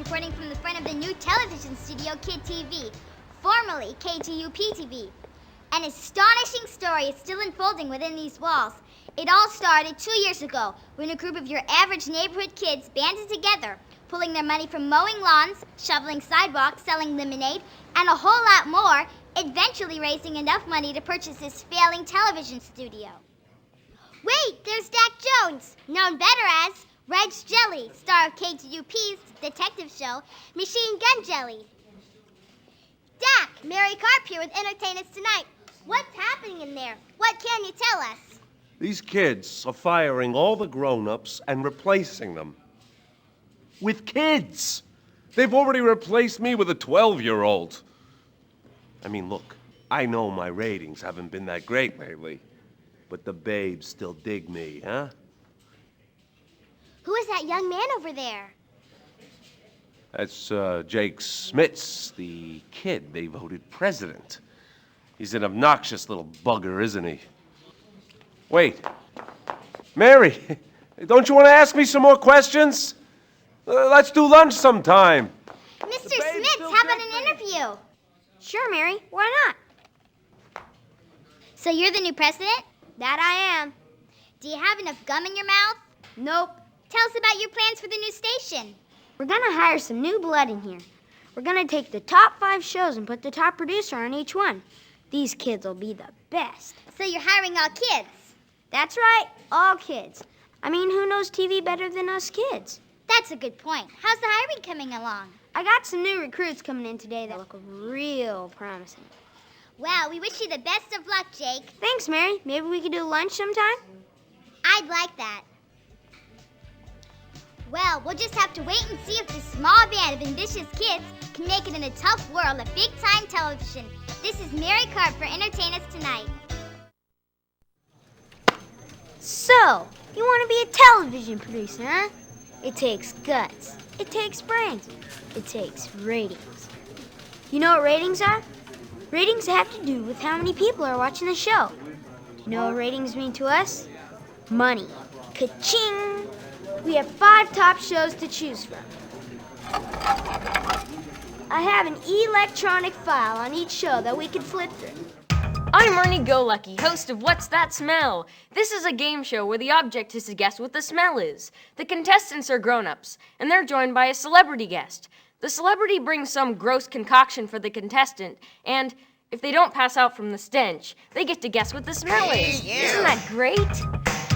reporting from the front of the new television studio, Kid TV, formerly KTUP-TV. An astonishing story is still unfolding within these walls. It all started 2 years ago when a group of your average neighborhood kids banded together, pulling their money from mowing lawns, shoveling sidewalks, selling lemonade, and a whole lot more, eventually raising enough money to purchase this failing television studio. Wait, there's Dak Jones, known better as Reg's Jelly, star of KTUP's detective show, Machine Gun Jelly. Dak, Mary Karp here with Entertain Us Tonight. What's happening in there? What can you tell us? These kids are firing all the grown-ups and replacing them with kids. They've already replaced me with a 12-year-old. I mean, look, I know my ratings haven't been that great lately, but the babes still dig me, huh? Who is that young man over there? That's Jake Smits, the kid they voted president. He's an obnoxious little bugger, isn't he? Wait, Mary, don't you want to ask me some more questions? Let's do lunch sometime. Mr. Smits, how about an interview? Sure, Mary, why not? So you're the new president? That I am. Do you have enough gum in your mouth? Nope. Tell us about your plans for the new station. We're gonna hire some new blood in here. We're gonna take the top 5 shows and put the top producer on each one. These kids will be the best. So you're hiring all kids? That's right, all kids. I mean, who knows TV better than us kids? That's a good point. How's the hiring coming along? I got some new recruits coming in today that look real promising. Well, we wish you the best of luck, Jake. Thanks, Mary. Maybe we could do lunch sometime? I'd like that. Well, we'll just have to wait and see if this small band of ambitious kids can make it in a tough world of big-time television. This is Mary Karp for Entertain Us Tonight. So, you want to be a television producer, huh? It takes guts. It takes brains. It takes ratings. You know what ratings are? Ratings have to do with how many people are watching the show. Do you know what ratings mean to us? Money. Ka-ching! We have 5 top shows to choose from. I have an electronic file on each show that we can flip through. I'm Ernie Go-Lucky, host of What's That Smell? This is a game show where the object is to guess what the smell is. The contestants are grown-ups, and they're joined by a celebrity guest. The celebrity brings some gross concoction for the contestant, and if they don't pass out from the stench, they get to guess what the smell is. Isn't that great?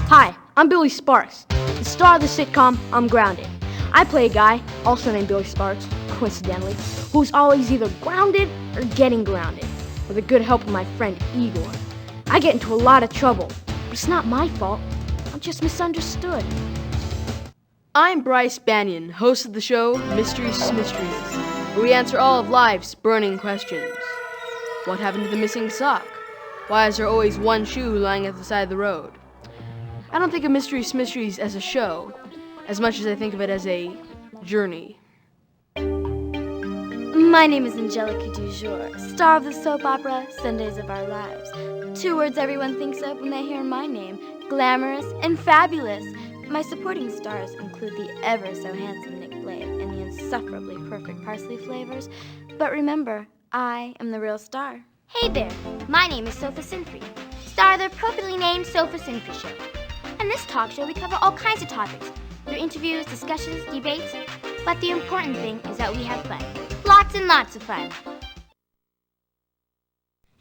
Hi, I'm Billy Sparks, the star of the sitcom I'm Grounded. I play a guy, also named Billy Sparks, coincidentally, who's always either grounded or getting grounded, with the good help of my friend Igor. I get into a lot of trouble, but it's not my fault. I'm just misunderstood. I'm Bryce Banyan, host of the show Mysteries, where we answer all of life's burning questions. What happened to the missing sock? Why is there always one shoe lying at the side of the road? I don't think of Mysteries as a show, as much as I think of it as a journey. My name is Angelica Dujour, star of the soap opera Sundays of Our Lives. 2 words everyone thinks of when they hear my name, glamorous and fabulous. My supporting stars include the ever-so-handsome Nick Blade and the insufferably perfect parsley flavors. But remember, I am the real star. Hey there, my name is Sofa Sinfrey, star of the appropriately named Sofa Sinfrey Show. On this talk show, we cover all kinds of topics, through interviews, discussions, debates, but the important thing is that we have fun. Lots and lots of fun.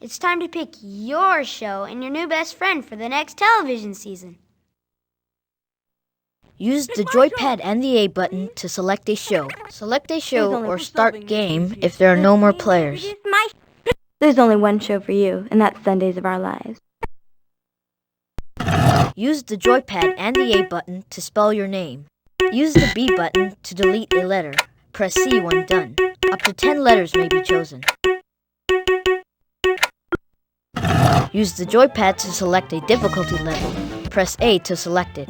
It's time to pick your show and your new best friend for the next television season. Use the joypad and the A button to select a show. Select a show or start game if there are no more players. There's only one show for you, and that's Sundays of Our Lives. Use the joypad and the A button to spell your name. Use the B button to delete a letter. Press C when done. Up to 10 letters may be chosen. Use the joypad to select a difficulty level. Press A to select it.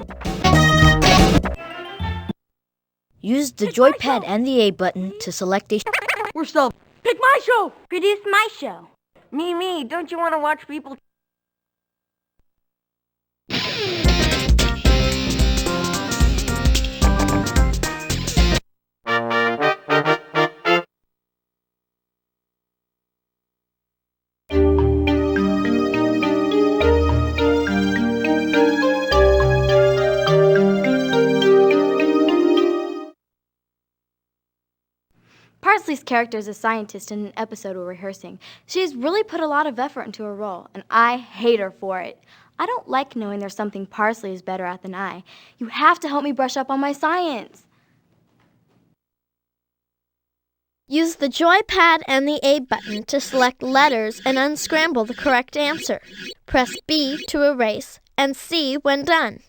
Use the joypad and the A button to select a... We're still... Pick my show! Produce my show. Me, don't you want to watch people... character is a scientist in an episode we're rehearsing. She's really put a lot of effort into her role, and I hate her for it. I don't like knowing there's something Parsley is better at than I. You have to help me brush up on my science. Use the joypad and the A button to select letters and unscramble the correct answer. Press B to erase and C when done.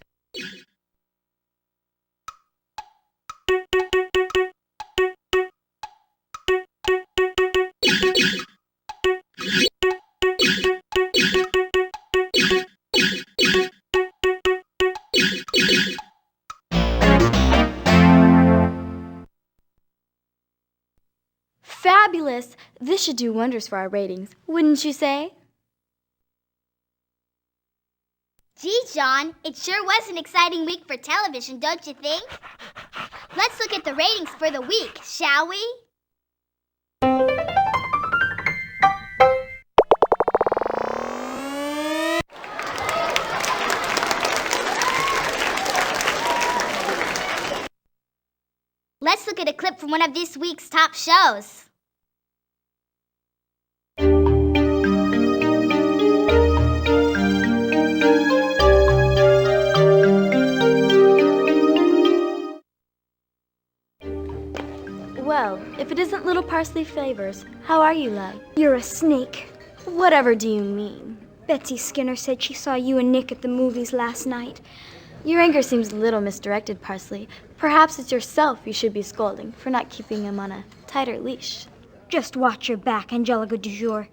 Fabulous! This should do wonders for our ratings, wouldn't you say? Gee, John, it sure was an exciting week for television, don't you think? Let's look at the ratings for the week, shall we? Let's look at a clip from one of this week's top shows. Well, if it isn't Little Parsley Favors, how are you, love? You're a snake. Whatever do you mean? Betsy Skinner said she saw you and Nick at the movies last night. Your anger seems a little misdirected, Parsley. Perhaps it's yourself you should be scolding for not keeping him on a tighter leash. Just watch your back, Angelica du jour.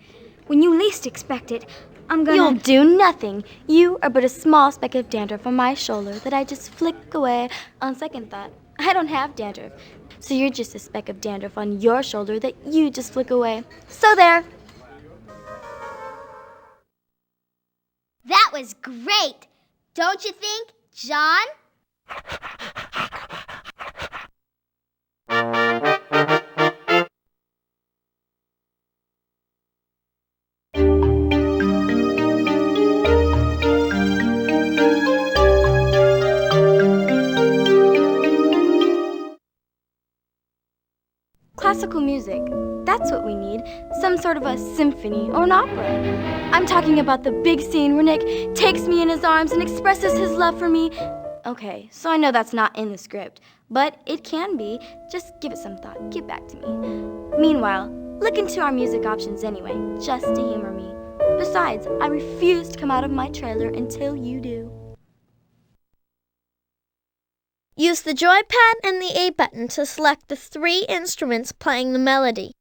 When you least expect it, I'm gonna... You'll do nothing. You are but a small speck of dandruff on my shoulder that I just flick away on second thought. I don't have dandruff, so you're just a speck of dandruff on your shoulder that you just flick away. So there. That was great, don't you think, John? Classical music. That's what we need. Some sort of a symphony or an opera. I'm talking about the big scene where Nick takes me in his arms and expresses his love for me. Okay, so I know that's not in the script, but it can be. Just give it some thought. Get back to me. Meanwhile, look into our music options anyway, just to humor me. Besides, I refuse to come out of my trailer until you do. Use the joypad and the A button to select the 3 instruments playing the melody.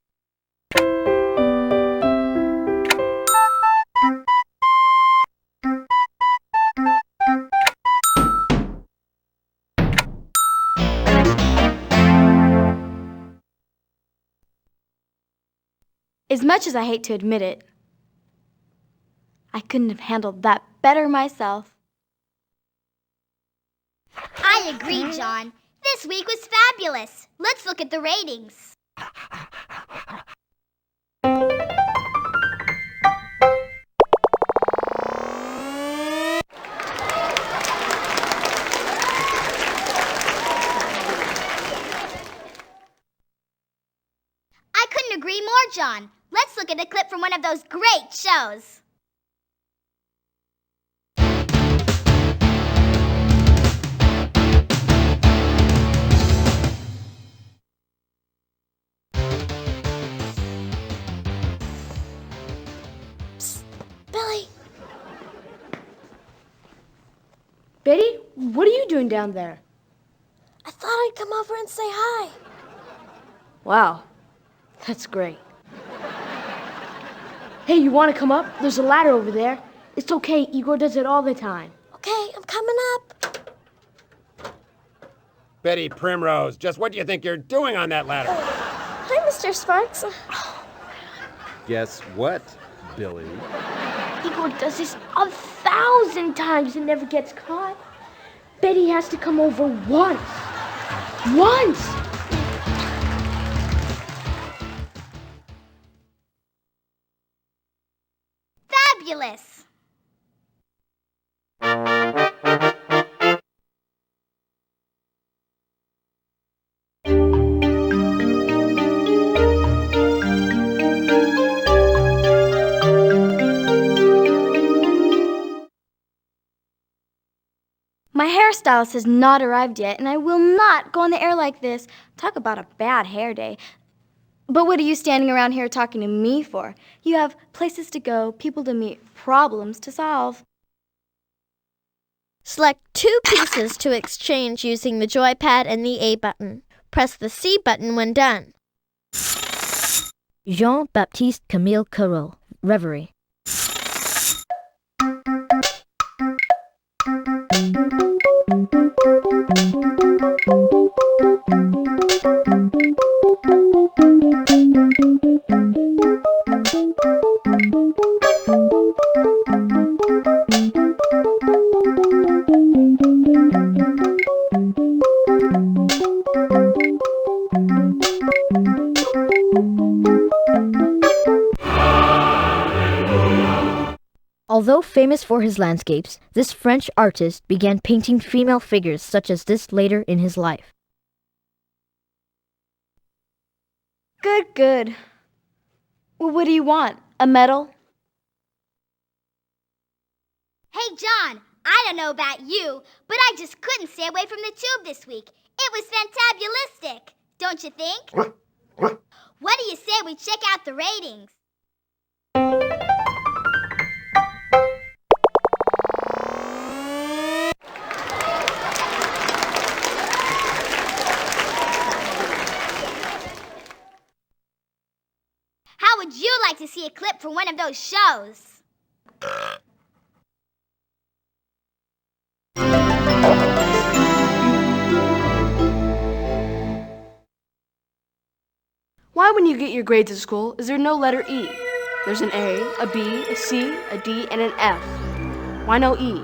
As much as I hate to admit it, I couldn't have handled that better myself. I agree, John. This week was fabulous. Let's look at the ratings. I couldn't agree more, John. Let's look at a clip from one of those great shows. Billy! Betty, what are you doing down there? I thought I'd come over and say hi. Wow, that's great. Hey, you want to come up? There's a ladder over there. It's okay, Igor does it all the time. Okay, I'm coming up. Betty Primrose, just what do you think you're doing on that ladder? Hi, Mr. Sparks. Guess what, Billy? Igor does this 1,000 times and never gets caught. Betty has to come over once. Once! Fabulous! My hairstylist has not arrived yet, and I will not go on the air like this. Talk about a bad hair day. But what are you standing around here talking to me for? You have places to go, people to meet, problems to solve. Select 2 pieces to exchange using the joypad and the A button. Press the C button when done. Jean-Baptiste Camille Corot, Reverie. Although famous for his landscapes, this French artist began painting female figures such as this later in his life. Good, good. Well, what do you want? A medal? Hey, John, I don't know about you, but I just couldn't stay away from the tube this week. It was fantabulistic, don't you think? What do you say we check out the ratings? How would you like to see a clip from one of those shows? Why, when you get your grades at school, is there no letter E? There's an A, a B, a C, a D, and an F. Why no E?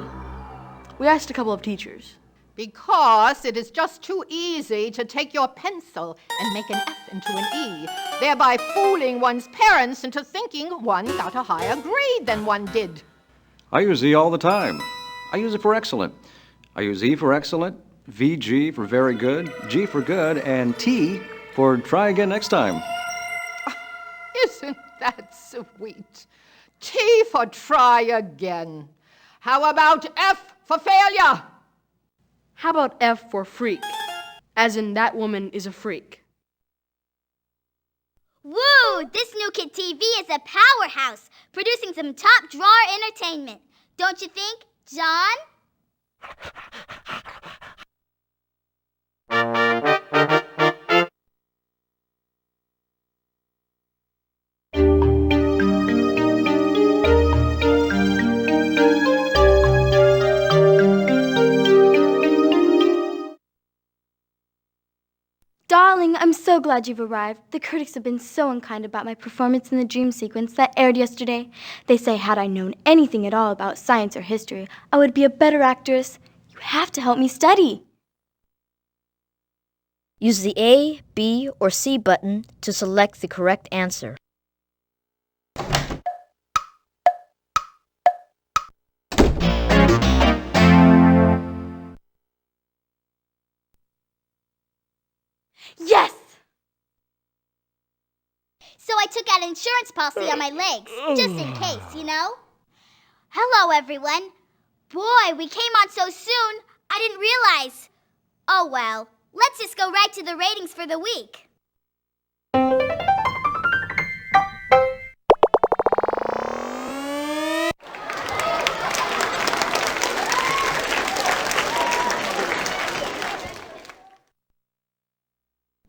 We asked a couple of teachers. Because it is just too easy to take your pencil and make an F into an E, thereby fooling one's parents into thinking one got a higher grade than one did. I use E all the time. I use it for excellent. I use E for excellent, VG for very good, G for good, and T for try again next time. Isn't that sweet? T for try again. How about F for failure? How about F for freak? As in, that woman is a freak. Woo! This new kid TV is a powerhouse, producing some top-drawer entertainment. Don't you think, John? Darling, I'm so glad you've arrived. The critics have been so unkind about my performance in the dream sequence that aired yesterday. They say had I known anything at all about science or history, I would be a better actress. You have to help me study. Use the A, B, or C button to select the correct answer. Yes! So I took out insurance policy on my legs, just in case, you know? Hello, everyone. Boy, we came on so soon, I didn't realize. Oh, well, let's just go right to the ratings for the week.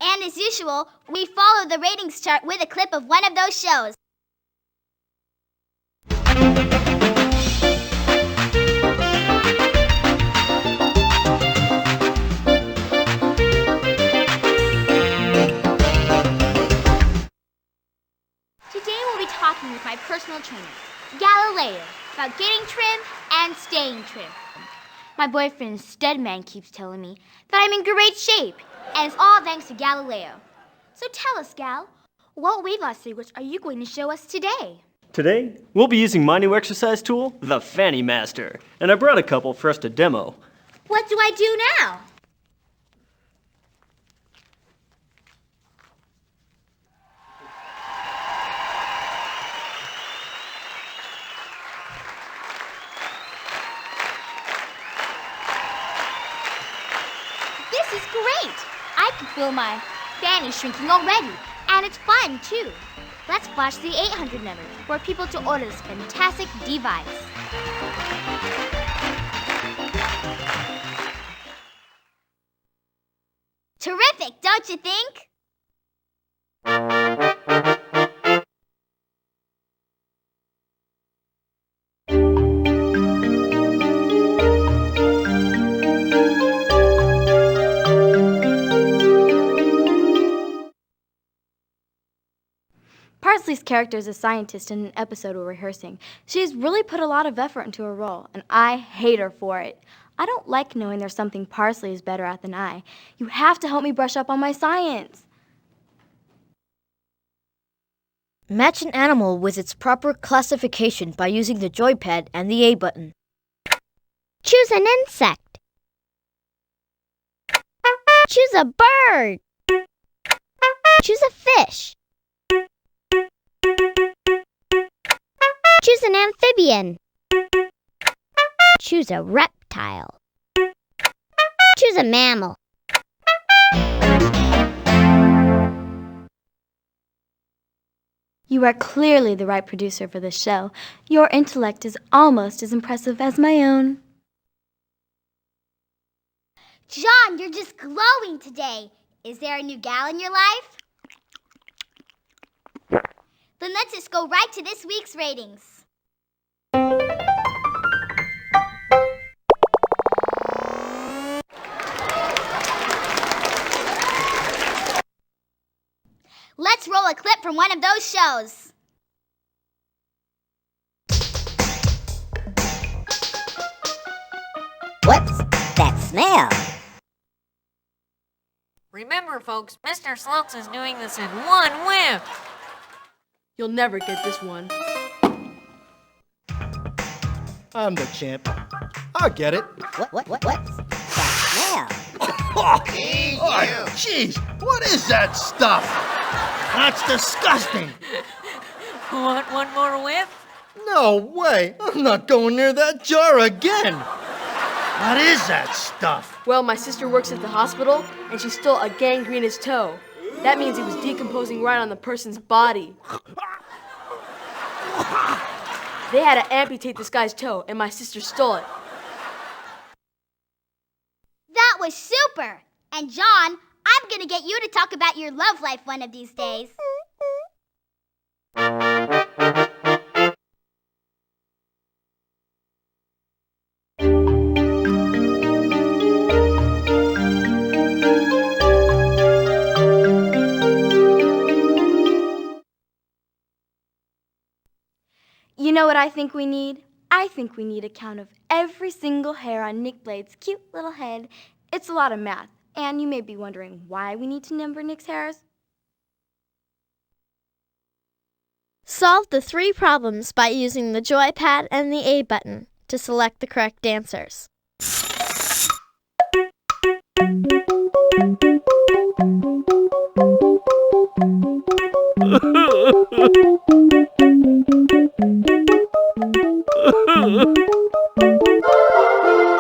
And as usual, we follow the ratings chart with a clip of one of those shows. Today we'll be talking with my personal trainer, Galileo, about getting trim and staying trim. My boyfriend Steadman keeps telling me that I'm in great shape, and it's all thanks to Galileo. So tell us, Gal, what weight loss secrets are you going to show us today? Today, we'll be using my new exercise tool, the Framemeister, and I brought a couple for us to demo. What do I do now? This is great. I can feel my fanny shrinking already. And it's fun, too. Let's flash the 800 number for people to order this fantastic device. Terrific, don't you think? Parsley's character is a scientist in an episode we're rehearsing. She's really put a lot of effort into her role, and I hate her for it. I don't like knowing there's something Parsley is better at than I. You have to help me brush up on my science. Match an animal with its proper classification by using the joypad and the A button. Choose an insect. Choose a bird. Choose a fish. Choose an amphibian. Choose a reptile. Choose a mammal. You are clearly the right producer for this show. Your intellect is almost as impressive as my own. John, you're just glowing today. Is there a new gal in your life? Then let's just go right to this week's ratings. Let's roll a clip from one of those shows. What's that smell? Remember, folks, Mr. Slopes is doing this in one whiff. You'll never get this one. I'm the champ. I'll get it. What's that smell? Oh, jeez, what is that stuff? That's disgusting. Want one more whiff? No way. I'm not going near that jar again. What is that stuff? Well, my sister works at the hospital, and she stole a gangrenous toe. That means it was decomposing right on the person's body. They had to amputate this guy's toe, and my sister stole it. That was super. And John, I'm gonna get you to talk about your love life one of these days. You know what I think we need? I think we need a count of every single hair on Nick Blade's cute little head. It's a lot of math, and you may be wondering why we need to number Nick's hairs. Solve the 3 problems by using the joypad and the A button to select the correct answers.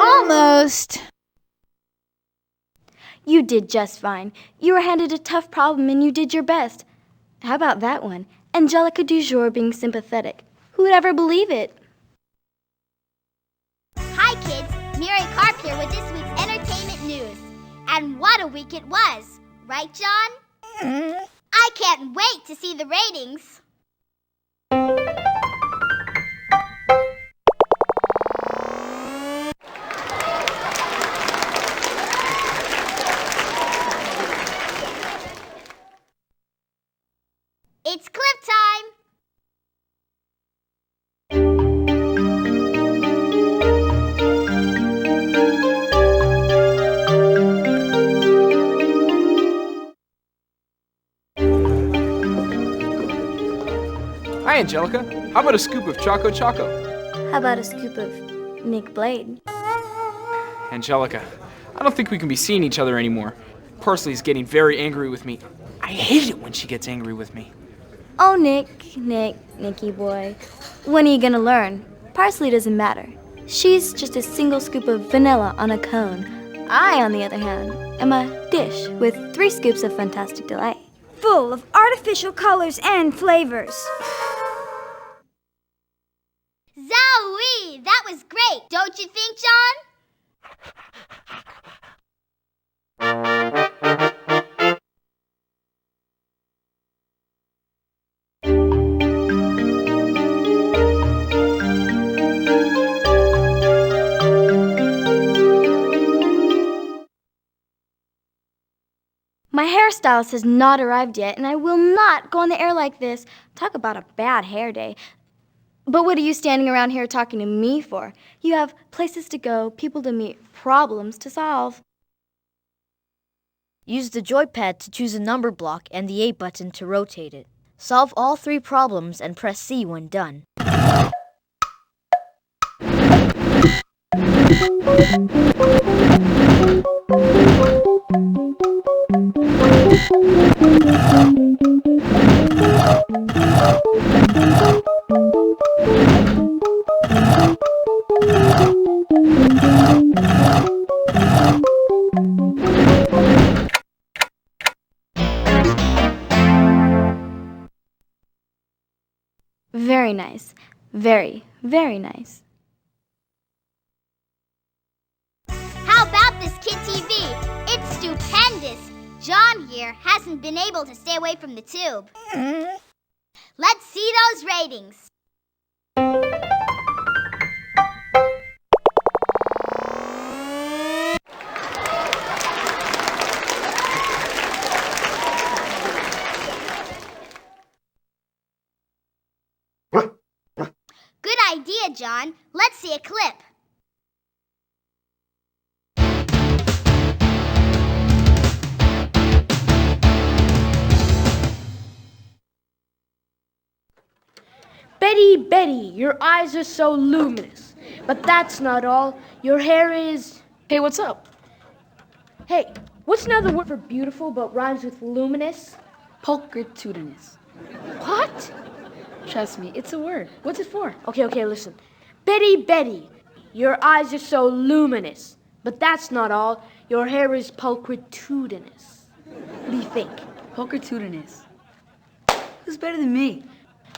Almost. You did just fine. You were handed a tough problem and you did your best. How about that one? Angelica du jour being sympathetic. Who would ever believe it? Hi kids, Mary Karp here with this week's entertainment news. And what a week it was, right John? I can't wait to see the ratings. It's clip time! Hi, Angelica. How about a scoop of Choco Choco? How about a scoop of Nick Blade? Angelica, I don't think we can be seeing each other anymore. Parsley's getting very angry with me. I hate it when she gets angry with me. Oh, Nicky boy. When are you gonna learn? Parsley doesn't matter. She's just a single scoop of vanilla on a cone. I, on the other hand, am a dish with 3 scoops of fantastic delight. Full of artificial colors and flavors. Zowie! That was great, don't you think, John? My hairstylist has not arrived yet, and I will not go on the air like this. Talk about a bad hair day. But what are you standing around here talking to me for? You have places to go, people to meet, problems to solve. Use the joypad to choose a number block and the A button to rotate it. Solve all 3 problems and press C when done. Very nice. Very, very nice. How about this Kid TV? It's stupendous. John here hasn't been able to stay away from the tube. Let's see those ratings. Good idea, John. Let's see a clip. Betty, Betty, your eyes are so luminous. But that's not all. Your hair is... Hey, what's up? Hey, what's another word for beautiful but rhymes with luminous? Pulchritudinous. What? Trust me, it's a word. What's it for? Okay, listen. Betty, Betty, your eyes are so luminous. But that's not all. Your hair is pulchritudinous. What do you think? Pulchritudinous. Who's better than me?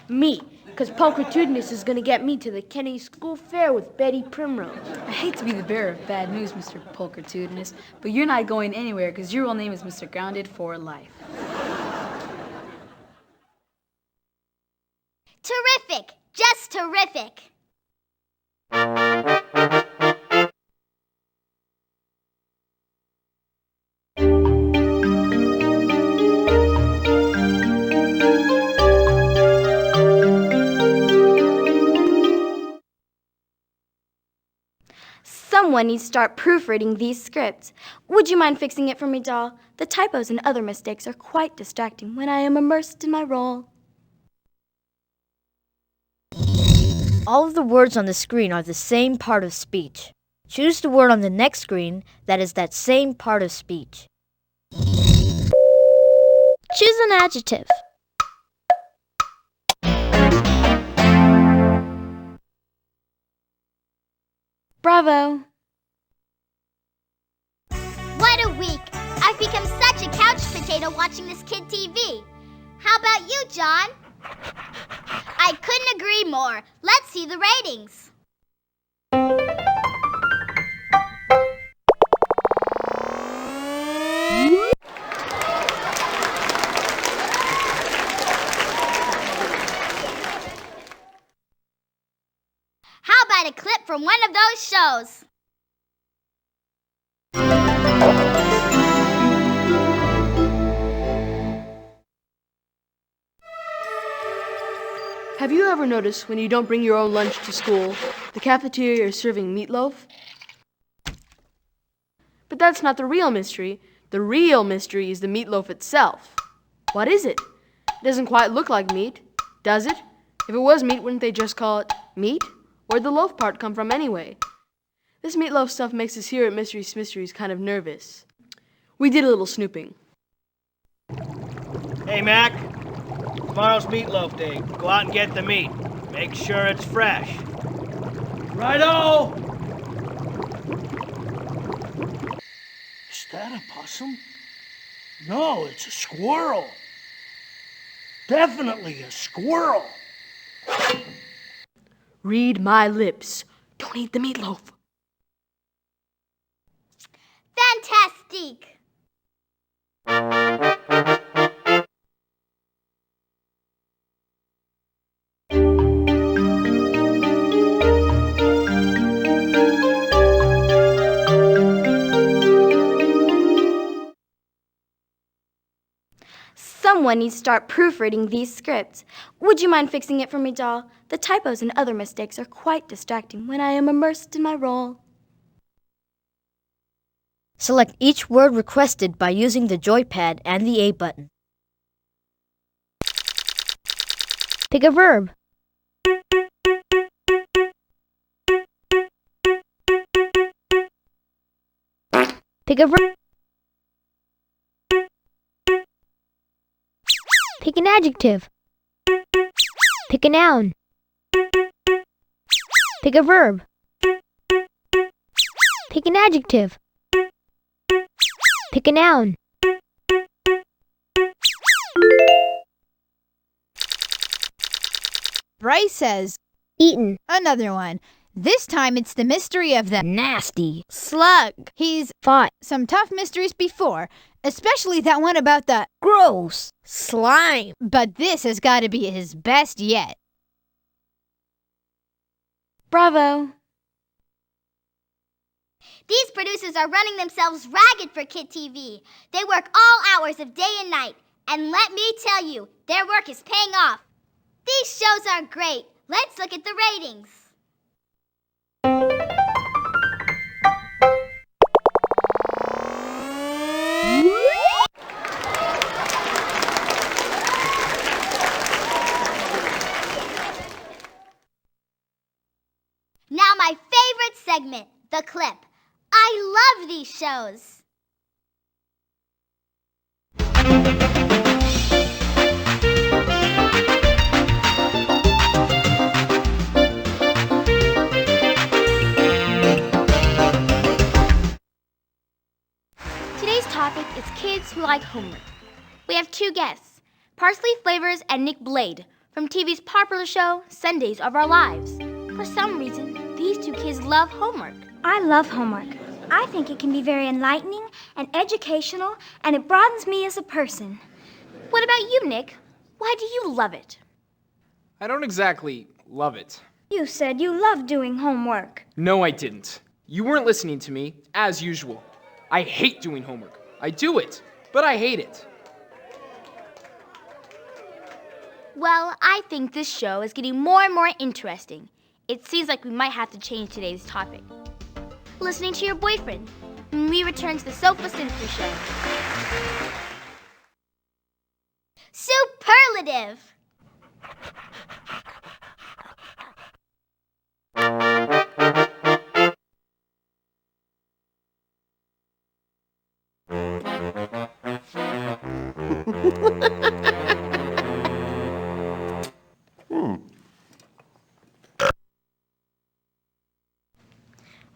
Me, because pulchritudinous is going to get me to the Kennedy School Fair with Betty Primrose. I hate to be the bearer of bad news, Mr. Pulchritudinous, but you're not going anywhere because your real name is Mr. Grounded for life. Terrific! Just terrific! Someone needs to start proofreading these scripts. Would you mind fixing it for me, doll? The typos and other mistakes are quite distracting when I am immersed in my role. All of the words on the screen are the same part of speech. Choose the word on the next screen that is that same part of speech. Choose an adjective. Bravo. What a week! I've become such a couch potato watching this Kid TV. How about you, John? I couldn't agree more. Let's see the ratings. How about a clip from one of those shows? Have you ever noticed when you don't bring your own lunch to school, the cafeteria is serving meatloaf? But that's not the real mystery. The real mystery is the meatloaf itself. What is it? It doesn't quite look like meat, does it? If it was meat, wouldn't they just call it meat? Where'd the loaf part come from anyway? This meatloaf stuff makes us here at Mysteries Mysteries kind of nervous. We did a little snooping. Hey, Mac. Tomorrow's meatloaf day. Go out and get the meat. Make sure it's fresh. Righto! that a possum? No, it's a squirrel. Definitely a squirrel. Read my lips. Don't eat the meatloaf. Fantastic! Someone needs to start proofreading these scripts. Would you mind fixing it for me, doll? The typos and other mistakes are quite distracting when I am immersed in my role. Select each word requested by using the joypad and the A button. Pick a verb. Pick a verb. Pick an adjective. Pick a noun. Pick a verb. Pick an adjective. Pick a noun. Bryce says, eaten. Another one. This time it's the mystery of the nasty slug. He's fought some tough mysteries before, especially that one about the gross slime. But this has got to be his best yet. Bravo. These producers are running themselves ragged for Kid TV. They work all hours of day and night. And let me tell you, their work is paying off. These shows are great. Let's look at the ratings. Now my favorite segment, the clip. I love these shows. Today's topic is kids who like homework. We have two guests, Parsley Flavors and Nick Blade, from TV's popular show, Sundays of Our Lives. For some reason, these two kids love homework. I love homework. I think it can be very enlightening and educational, and it broadens me as a person. What about you, Nick? Why do you love it? I don't exactly love it. You said you love doing homework. No, I didn't. You weren't listening to me, as usual. I hate doing homework. I do it, but I hate it. Well, I think this show is getting more and more interesting. It seems like we might have to change today's topic. Listening to your boyfriend when we return to the Sofa Symphony Show. Superlative!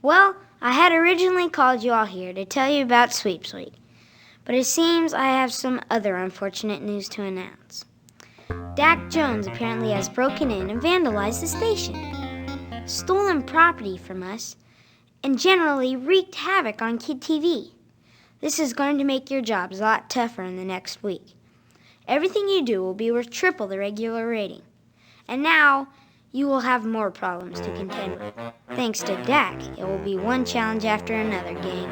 Well, I had originally called you all here to tell you about Sweeps Week, but it seems I have some other unfortunate news to announce. Dak Jones apparently has broken in and vandalized the station, stolen property from us, and generally wreaked havoc on Kid TV. This is going to make your jobs a lot tougher in the next week. Everything you do will be worth triple the regular rating. And now, you will have more problems to contend with. Thanks to Dak, it will be one challenge after another, gang.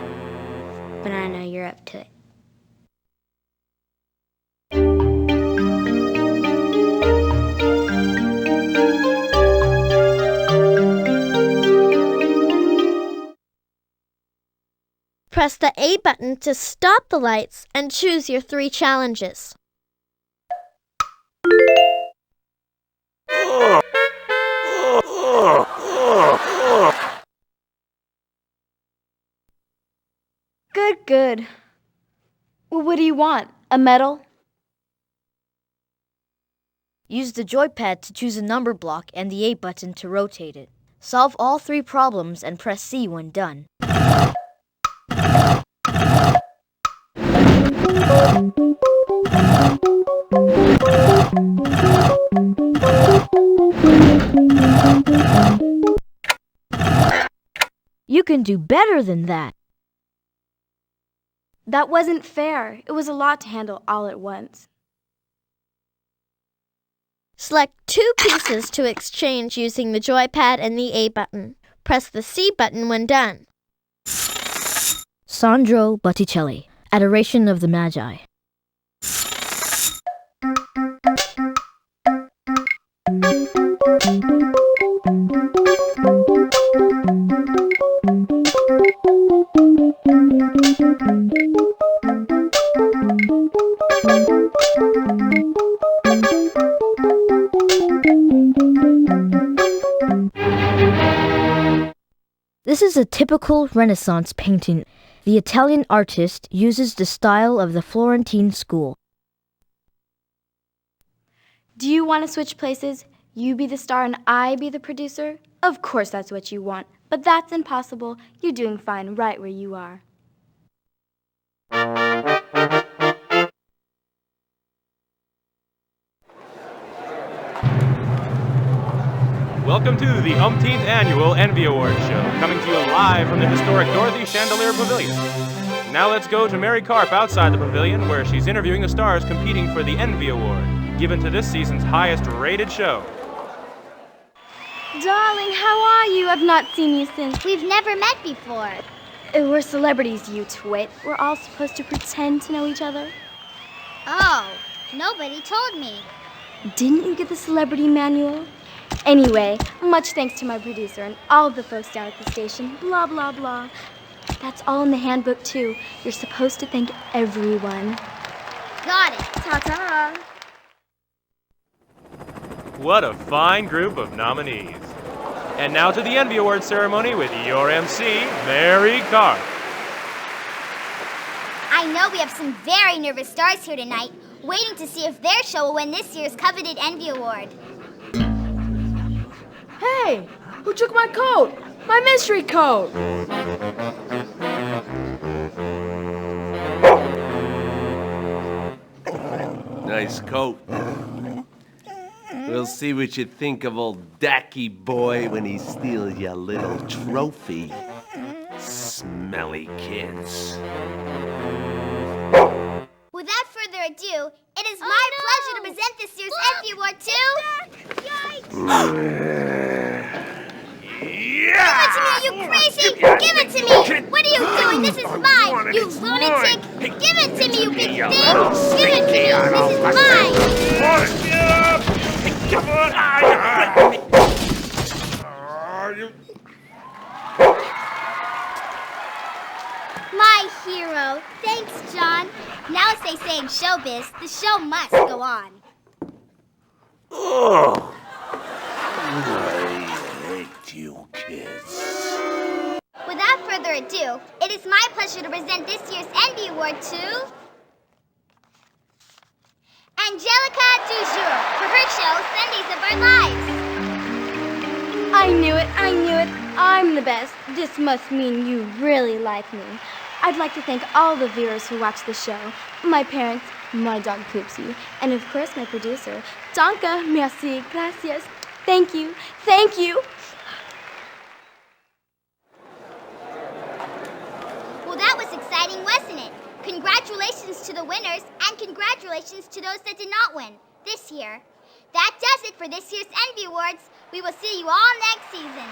But I know you're up to it. Press the A button to stop the lights and choose your 3 challenges. Good. Well, what do you want? A medal? Use the joypad to choose a number block and the A button to rotate it. Solve all 3 problems and press C when done. You can do better than that. That wasn't fair. It was a lot to handle all at once. Select 2 pieces to exchange using the joypad and the A button. Press the C button when done. Sandro Botticelli, Adoration of the Magi. This is a typical Renaissance painting. The Italian artist uses the style of the Florentine school. Do you want to switch places? You be the star and I be the producer? Of course that's what you want, but that's impossible. You're doing fine right where you are. Welcome to the umpteenth annual Envy Awards show, coming to you live from the historic Dorothy Chandelier Pavilion. Now let's go to Mary Karp outside the pavilion, where she's interviewing the stars competing for the Envy Award, given to this season's highest-rated show. Darling, how are you? I've not seen you since. We've never met before. We're celebrities, you twit. We're all supposed to pretend to know each other. Oh, nobody told me. Didn't you get the celebrity manual? Anyway, much thanks to my producer and all of the folks down at the station. Blah, blah, blah. That's all in the handbook, too. You're supposed to thank everyone. Got it. Ta-ta. What a fine group of nominees. And now to the Envy Awards ceremony with your MC, Mary Karp. I know we have some very nervous stars here tonight, waiting to see if their show will win this year's coveted Envy Award. Hey, who took my coat? My mystery coat! Nice coat. We'll see what you think of old Dacky Boy when he steals your little trophy. Smelly kids. Without further ado, it is my pleasure to present this year's Envy Award to... Give it to me, are you crazy? Give it to me! What are you doing? This is mine, you lunatic! Give it to me, you big thing! Give it to me! This is mine! My hero. Thanks, John. Now, as they say in showbiz, the show must go on. Oh, I hate you kids. Without further ado, it is my pleasure to present this year's Envy Award to... Angelica Dujour for her show, Sundays of Our Lives. I knew it, I knew it. I'm the best. This must mean you really like me. I'd like to thank all the viewers who watch the show, my parents, my dog Poopsie, and of course my producer. Danke, merci, gracias. Thank you, thank you. Well, that was exciting, wasn't it? Congratulations to the winners, and congratulations to those that did not win this year. That does it for this year's Envy Awards. We will see you all next season.